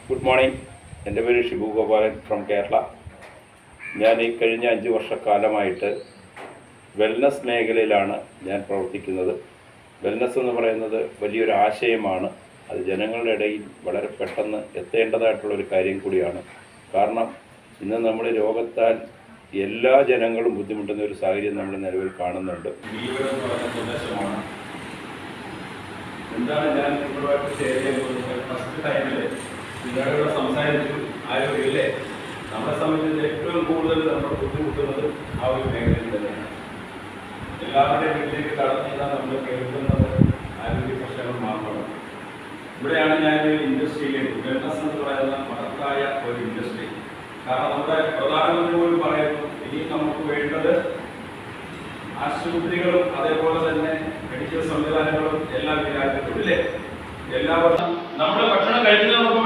Good morning. എൻ്റെ പേര് Shibu Gopalan from Kerala. ഞാൻ ഈ കഴിഞ്ഞ 5 വർഷക്കാലമായിട്ട് വെൽനസ് മേഖലയിലാണ് ഞാൻ പ്രവർത്തിക്കുന്നത്. വെൽനസ് എന്ന് പറയുന്നത് വലിയൊരു ആശയമാണ്. അത് ജനങ്ങളുടെ ഇടയിൽ വളരെ പെട്ടെന്ന് എത്തേണ്ടതായിട്ടുള്ളൊരു കാര്യം കൂടിയാണ്. കാരണം ഇന്ന് നമ്മൾ രോഗത്താൽ എല്ലാ ജനങ്ങളും ബുദ്ധിമുട്ടുന്ന ഒരു സാഹചര്യം നമ്മൾ നിലവിൽ കാണുന്നുണ്ട്. സന്ദേശമാണ് എന്താണ് ഞാൻ നിങ്ങളുമായിട്ട് ഷെയർ ചെയ്യുന്നത്. ഫസ്റ്റ് ടൈമിൽ നിങ്ങളോട് സംസാരിച്ചു ആരോഗ്യമല്ലേ, നമ്മളെ സംബന്ധിച്ച് ഏറ്റവും കൂടുതൽ നമ്മൾ ബുദ്ധിമുട്ടുന്നത് ആ ഒരു മേഖലയിൽ തന്നെയാണ്. എല്ലാവരുടെയും വീട്ടിലേക്ക് കടന്നു ചെയ്താൽ നമ്മൾ കേൾക്കുന്നത് ആരോഗ്യ പ്രശ്നങ്ങൾ മാത്രമാണ്. ഇവിടെയാണ് ഞാൻ ഒരു ഇൻഡസ്ട്രിയിൽ വെൽനസ് എന്ന് പറയുന്ന മഹത്തായ ഒരു ഇൻഡസ്ട്രി. കാരണം നമ്മുടെ പ്രധാനമന്ത്രി പോലും പറയുന്നു ഇനി നമുക്ക് വേണ്ടത് ആശുപത്രികളും അതേപോലെ തന്നെ മെഡിക്കൽ സംവിധാനങ്ങളും എല്ലാം ഈ രാജ്യത്തും ഇല്ലേ. എല്ലാവർക്കും നമ്മുടെ ഭക്ഷണം കഴിക്കുന്നതോടൊപ്പം